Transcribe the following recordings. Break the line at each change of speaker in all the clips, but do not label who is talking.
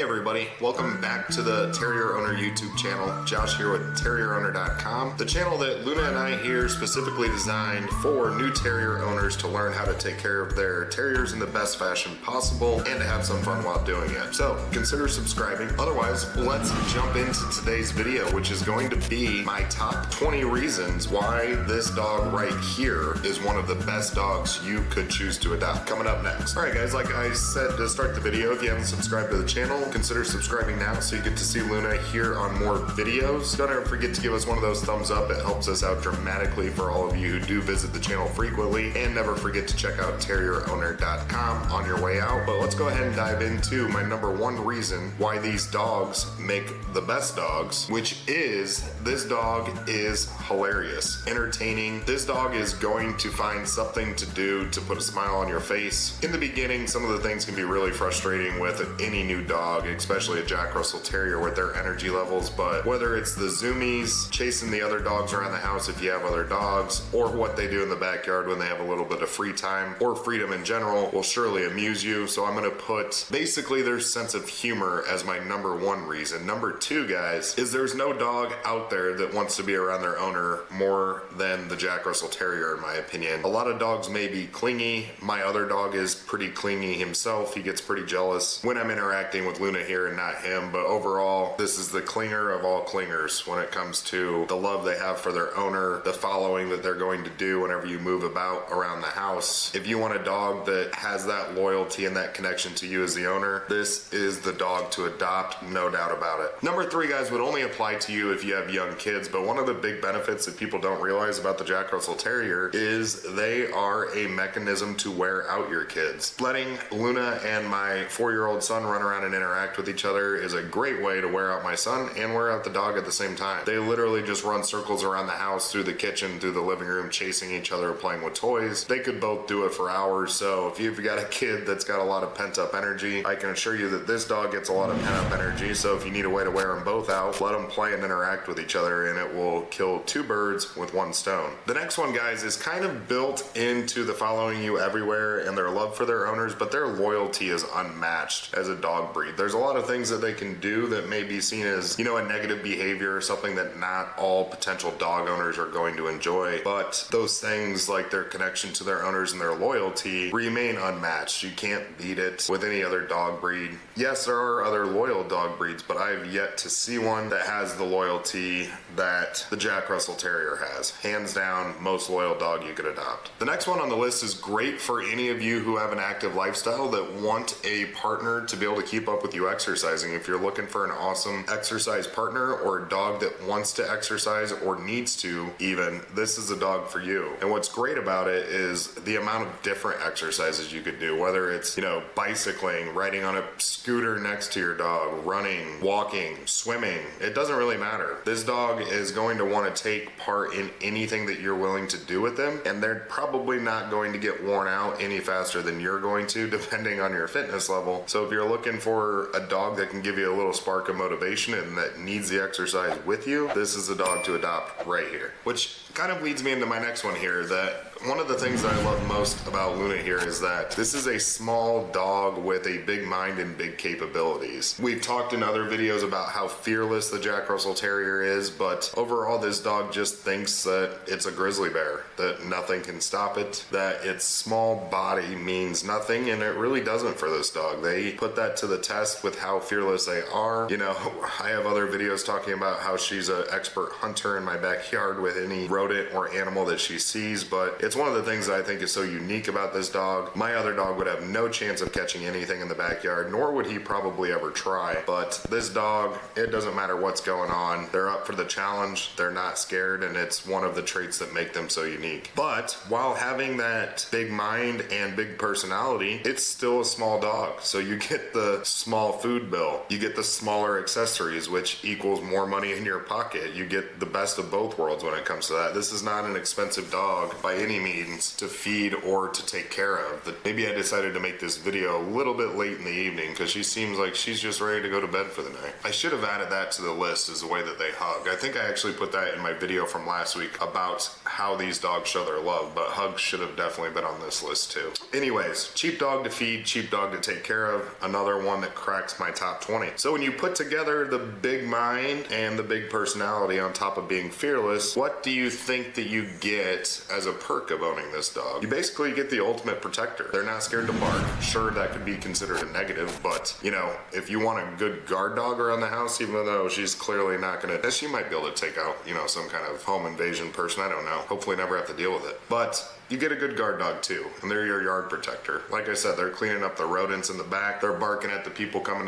everybody, welcome back to the Terrier Owner YouTube channel. Josh here with TerrierOwner.com, the channel that Luna and I here specifically designed for new terrier owners to learn how to take care of their terriers in the best fashion possible and to have some fun while doing it. So consider subscribing. Otherwise, let's jump into today's video, which is going to be my top 20 reasons why this dog right here is one of the best dogs you could choose to adopt. Coming up next. All right guys, like I said to start the video, if you haven't subscribed to the channel, consider subscribing now so you get to see Luna here on more videos. Don't ever forget to give us one of those thumbs up. It helps us out dramatically for all of you who do visit the channel frequently. And never forget to check out TerrierOwner.com on your way out. But let's go ahead and dive into my number one reason why these dogs make the best dogs, which is this dog is hilarious, entertaining. This dog is going to find something to do to put a smile on your face. In the beginning, some of the things can be really frustrating with any new dog, especially a Jack Russell Terrier with their energy levels, but whether it's the zoomies, chasing the other dogs around the house if you have other dogs, or what they do in the backyard when they have a little bit of free time, or freedom in general, will surely amuse you. So I'm gonna put basically their sense of humor as my number one reason. Number two, guys, is there's no dog out there that wants to be around their owner more than the Jack Russell Terrier, in my opinion. A lot of dogs may be clingy. My other dog is pretty clingy himself. He gets pretty jealous when I'm interacting with Luna here and not him, but overall, this is the clinger of all clingers when it comes to the love they have for their owner, the following that they're going to do whenever you move about around the house. If you want a dog that has that loyalty and that connection to you as the owner, this is the dog to adopt, no doubt about it. Number three, guys, would only apply to you if you have young kids, but one of the big benefits that people don't realize about the Jack Russell Terrier is they are a mechanism to wear out your kids. Letting Luna and my 4-year-old son run around and interact with each other is a great way to wear out my son and wear out the dog at the same time. They literally just run circles around the house, through the kitchen, through the living room, chasing each other, playing with toys. They could both do it for hours. So if you've got a kid that's got a lot of pent-up energy, I can assure you that this dog gets a lot of pent-up energy. So if you need a way to wear them both out, let them play and interact with each other, and it will kill two birds with one stone. The next one, guys, is kind of built into the following you everywhere and their love for their owners, but their loyalty is unmatched as a dog breed. There's a lot of things that they can do that may be seen as, you know, a negative behavior or something that not all potential dog owners are going to enjoy, but those things like their connection to their owners and their loyalty remain unmatched. You can't beat it with any other dog breed. Yes, there are other loyal dog breeds, but I've yet to see one that has the loyalty that the Jack Russell Terrier has. Hands down, most loyal dog you could adopt. The next one on the list is great for any of you who have an active lifestyle that want a partner to be able to keep up with you exercising. If you're looking for an awesome exercise partner or a dog that wants to exercise or needs to even, this is a dog for you. And what's great about it is the amount of different exercises you could do, whether it's, you know, bicycling, riding on a scooter next to your dog, running, walking, swimming. It doesn't really matter. This dog is going to want to take part in anything that you're willing to do with them, and they're probably not going to get worn out any faster than you're going to, depending on your fitness level. So if you're looking for a dog that can give you a little spark of motivation and that needs the exercise with you, this is a dog to adopt right here. Which kind of leads me into my next one here, that one of the things that I love most about Luna here is that this is a small dog with a big mind and big capabilities. We've talked in other videos about how fearless the Jack Russell Terrier is, but overall this dog just thinks that it's a grizzly bear, that nothing can stop it, that its small body means nothing, and it really doesn't for this dog. They put that to the test with how fearless they are. You know, I have other videos talking about how she's an expert hunter in my backyard with any rodent or animal that she sees, but it's one of the things that I think is so unique about this dog. My other dog would have no chance of catching anything in the backyard, nor would he probably ever try. But this dog, it doesn't matter what's going on. They're up for the challenge. They're not scared, and it's one of the traits that make them so unique. But while having that big mind and big personality, it's still a small dog. So you get the small food bill. You get the smaller accessories, which equals more money in your pocket. You get the best of both worlds when it comes to that. This is not an expensive dog by any means to feed or to take care of. But maybe I decided to make this video a little bit late in the evening because she seems like she's just ready to go to bed for the night. I should have added that to the list, is the way that they hug. I think I actually put that in my video from last week about how these dogs show their love, but hugs should have definitely been on this list too. Anyways, cheap dog to feed, cheap dog to take care of, another one that cracks my top 20. So when you put together the big mind and the big personality on top of being fearless, what do you think that you get as a perk of owning this dog? You basically get the ultimate protector. They're not scared to bark. Sure, that could be considered a negative, but you know, if you want a good guard dog around the house, even though she's clearly not gonna, she might be able to take out, you know, some kind of home invasion person, I don't know. Hopefully never have to deal with it. But you get a good guard dog too, and they're your yard protector. Like I said, they're cleaning up the rodents in the back. They're barking at the people coming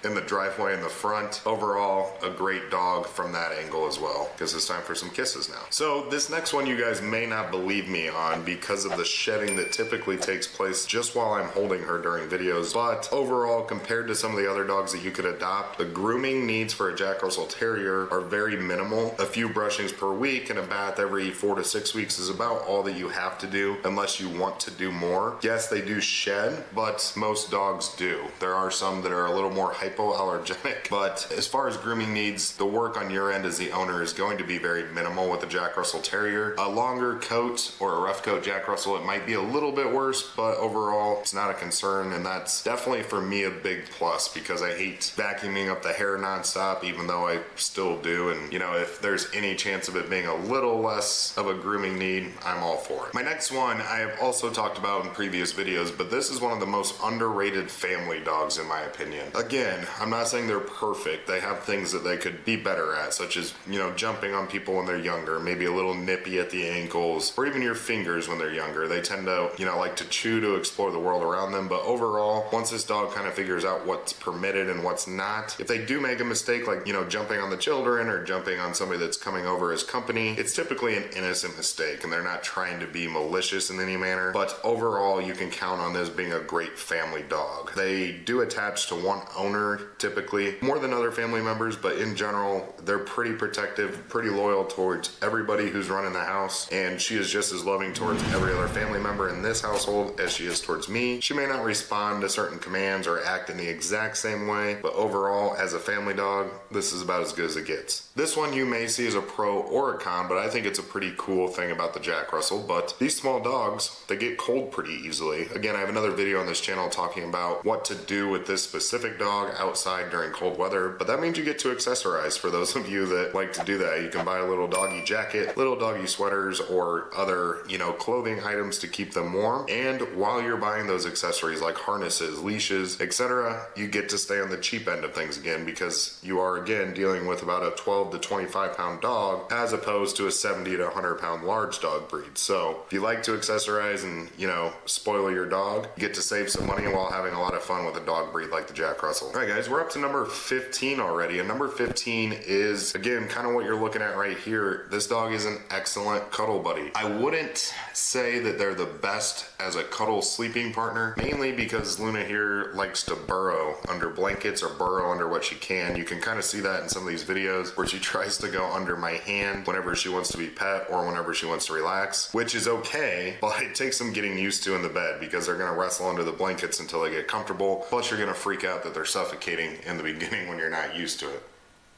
in the driveway in the front. Overall, a great dog from that angle as well, because it's time for some kisses now. So this next one you guys may not believe me on because of the shedding that typically takes place just while I'm holding her during videos, but overall, compared to some of the other dogs that you could adopt, the grooming needs for a Jack Russell Terrier are very minimal. A few brushings per week and a bath every 4 to 6 weeks is about all that you have to do unless you want to do more. Yes, they do shed, but most dogs do. There are some that are a little more hypoallergenic, but as far as grooming needs, the work on your end as the owner is going to be very minimal with a Jack Russell Terrier. A longer coat or a rough coat Jack Russell, it might be a little bit worse, but overall it's not a concern, and that's definitely for me a big plus because I hate vacuuming up the hair nonstop, even though I still do. And you know, if there's any chance of it being a little less of a grooming need, I'm all for it. My next one I have also talked about in previous videos, but this is one of the most underrated family dogs in my opinion. Again, I'm not saying they're perfect. They have things that they could be better at, such as, you know, jumping on people when they're younger, maybe a little nippy at the ankles, or even your fingers when they're younger. They tend to, you know, like to chew to explore the world around them, but overall, once this dog kind of figures out what's permitted and what's not, if they do make a mistake, like, you know, jumping on the children or jumping on somebody that's coming over as company, it's typically an innocent mistake and they're not trying to be malicious in any manner, but overall, you can count on this being a great family dog. They do attach to one owner typically, more than other family members, but in general, they're pretty protective, pretty loyal towards everybody who's running the house, and she is just as loving towards every other family member in this household as she is towards me. She may not respond to certain commands or act in the exact same way, but overall, as a family dog, this is about as good as it gets. This one you may see as a pro or a con, but I think it's a pretty cool thing about the Jack Russell, but these small dogs, they get cold pretty easily. Again, I have another video on this channel talking about what to do with this specific dog outside during cold weather, but that means you get to accessorize. For those of you that like to do that, you can buy a little doggy jacket, little doggy sweaters, or other, you know, clothing items to keep them warm. And while you're buying those accessories like harnesses, leashes, etc., you get to stay on the cheap end of things again, because you are again dealing with about a 12 to 25 pound dog as opposed to a 70 to 100 pound large dog breed. So if you like to accessorize and, you know, spoil your dog, you get to save some money while having a lot of fun with a dog breed like the Jack Russell. All right guys, we're up to number 15 already, and number 15 is again kind of what you're looking at right here. This dog is an excellent cuddle buddy. I wouldn't say that they're the best as a cuddle sleeping partner, mainly because Luna here likes to burrow under blankets or burrow under what she can. You can kind of see that in some of these videos where she tries to go under my hand whenever she wants to be pet or whenever she wants to relax, which is okay, but it takes some getting used to in the bed because they're gonna wrestle under the blankets until they get comfortable. Plus you're gonna freak out that they're suffocating in the beginning when you're not used to it.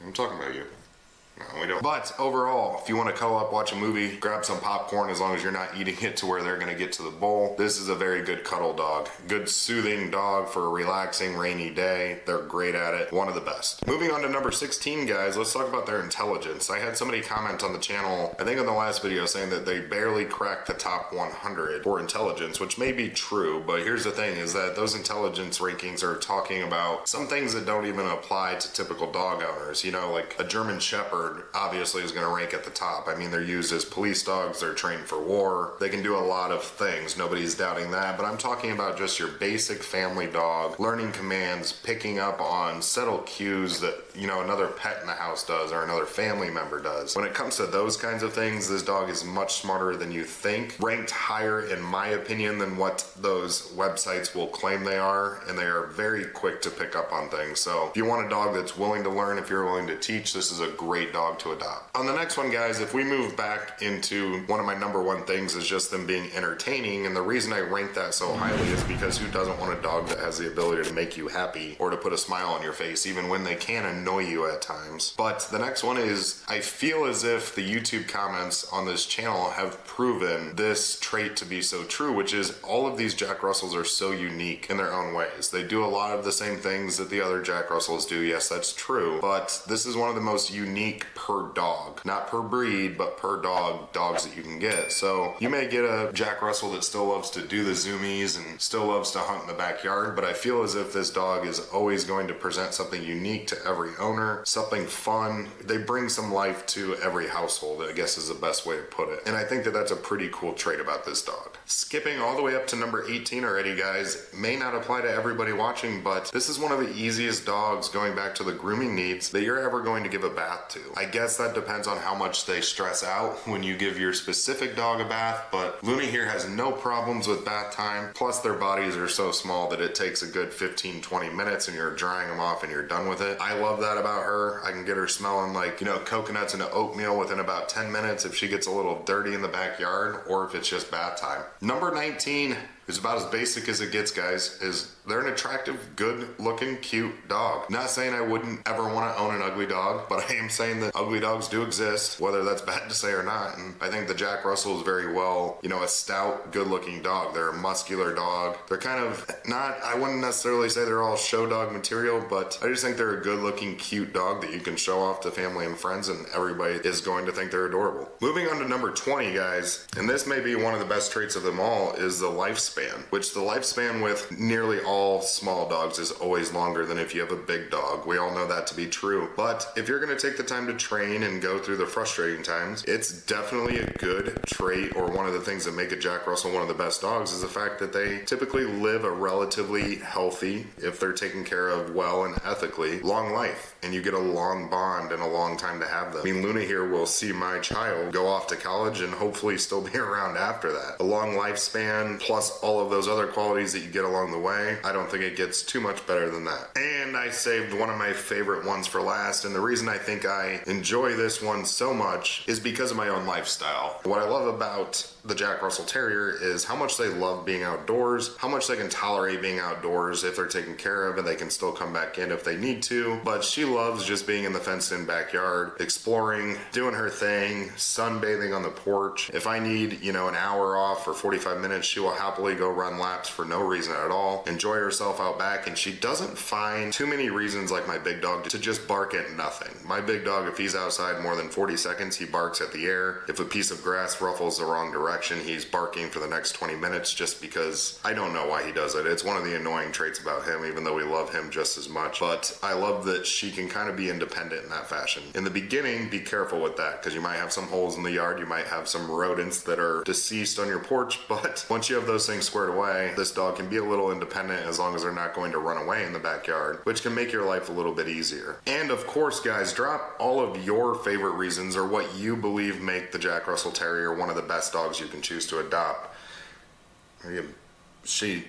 I'm talking about you. No, we don't. But overall, if you want to cuddle up, watch a movie, grab some popcorn, as long as you're not eating it to where they're going to get to the bowl, this is a very good cuddle dog. Good soothing dog for a relaxing rainy day. They're great at it. One of the best. Moving on to number 16, guys, let's talk about their intelligence. I had somebody comment on the channel, I think in the last video, saying that they barely cracked the top 100 for intelligence, which may be true, but here's the thing, is that those intelligence rankings are talking about some things that don't even apply to typical dog owners. You know, like a German Shepherd obviously is going to rank at the top. I mean, they're used as police dogs, they're trained for war, they can do a lot of things, nobody's doubting that, but I'm talking about just your basic family dog, learning commands, picking up on subtle cues that, you know, another pet in the house does or another family member does. When it comes to those kinds of things, this dog is much smarter than you think, ranked higher in my opinion than what those websites will claim they are, and they are very quick to pick up on things. So if you want a dog that's willing to learn, if you're willing to teach, this is a great dog dog to adopt. On the next one, guys, if we move back into one of my number one things is just them being entertaining, and the reason I rank that so highly is because who doesn't want a dog that has the ability to make you happy or to put a smile on your face even when they can annoy you at times. But the next one is, I feel as if the YouTube comments on this channel have proven this trait to be so true, which is all of these Jack Russells are so unique in their own ways. They do a lot of the same things that the other Jack Russells do. Yes, that's true, but this is one of the most unique per dog, not per breed, but per dog dogs that you can get. So you may get a Jack Russell that still loves to do the zoomies and still loves to hunt in the backyard, but I feel as if this dog is always going to present something unique to every owner, something fun. They bring some life to every household, I guess is the best way to put it. And I think that that's a pretty cool trait about this dog. Skipping all the way up to number 18 already, guys, may not apply to everybody watching, but this is one of the easiest dogs, going back to the grooming needs, that you're ever going to give a bath to. I guess that depends on how much they stress out when you give your specific dog a bath, but Luna here has no problems with bath time. Plus their bodies are so small that it takes a good 15-20 minutes and you're drying them off and you're done with it. I love that about her. I can get her smelling like, you know, coconuts and oatmeal within about 10 minutes if she gets a little dirty in the backyard or if it's just bath time. Number 19 is about as basic as it gets, guys, is they're an attractive, good-looking, cute dog. Not saying I wouldn't ever want to own an ugly dog, but I am saying that ugly dogs do exist, whether that's bad to say or not. And I think the Jack Russell is very well, you know, a stout, good-looking dog. They're a muscular dog. They're kind of not, I wouldn't necessarily say they're all show dog material, but I just think they're a good-looking, cute dog that you can show off to family and friends, and everybody is going to think they're adorable. Moving on to number 20, guys, and this may be one of the best traits of them all, is the lifespan. Which the lifespan with nearly all small dogs is always longer than if you have a big dog. We all know that to be true. But if you're going to take the time to train and go through the frustrating times, it's definitely a good trait, or one of the things that make a Jack Russell one of the best dogs is the fact that they typically live a relatively healthy, if they're taken care of well and ethically, long life. And you get a long bond and a long time to have them. I mean, Luna here will see my child go off to college and hopefully still be around after that. A long lifespan plus all of those other qualities that you get along the way, I don't think it gets too much better than that. And I saved one of my favorite ones for last, and the reason I think I enjoy this one so much is because of my own lifestyle. What I love about the Jack Russell Terrier is how much they love being outdoors, how much they can tolerate being outdoors if they're taken care of, and they can still come back in if they need to. But she loves just being in the fenced-in backyard, exploring, doing her thing, sunbathing on the porch. If I need, you know, an hour off or 45 minutes, she will happily go run laps for no reason at all, enjoy herself out back, and she doesn't find too many reasons like my big dog to just bark at nothing. My big dog, if he's outside more than 40 seconds, he barks at the air. If a piece of grass ruffles the wrong direction, he's barking for the next 20 minutes just because I don't know why he does it. It's one of the annoying traits about him, even though we love him just as much. But I love that she can kind of be independent in that fashion. In the beginning, be careful with that, because you might have some holes in the yard, you might have some rodents that are deceased on your porch, but once you have those things squared away, this dog can be a little independent as long as they're not going to run away in the backyard, which can make your life a little bit easier. And of course, guys, drop all of your favorite reasons or what you believe make the Jack Russell Terrier one of the best dogs you can choose to adopt. She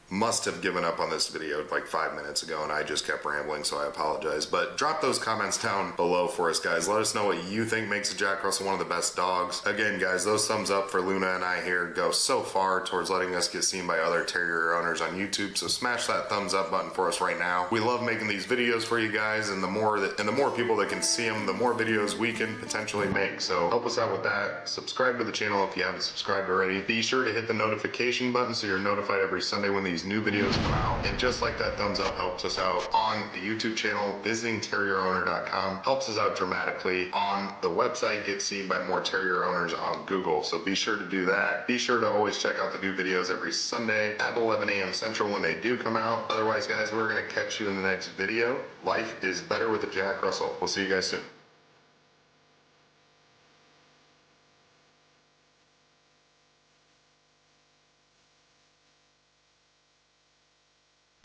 must have given up on this video like 5 minutes ago, and I just kept rambling, so I apologize. But drop those comments down below for us, guys. Let us know what you think makes a Jack Russell one of the best dogs. Again, guys, those thumbs up for Luna and I here go so far towards letting us get seen by other Terrier owners on YouTube, so smash that thumbs up button for us right now. We love making these videos for you guys, and the more people that can see them, the more videos we can potentially make. So help us out with that. Subscribe to the channel if you haven't subscribed already. Be sure to hit the notification button so you're notified every Sunday when these new videos come out. And just like that thumbs up helps us out on the YouTube channel, visiting terrierowner.com helps us out dramatically. On the website, get seen by more Terrier owners on Google, so be sure to do that. Be sure to always check out the new videos every Sunday at 11 a.m. Central when they do come out. Otherwise, guys, we're going to catch you in the next video. Life is better with a Jack Russell. We'll see you guys soon.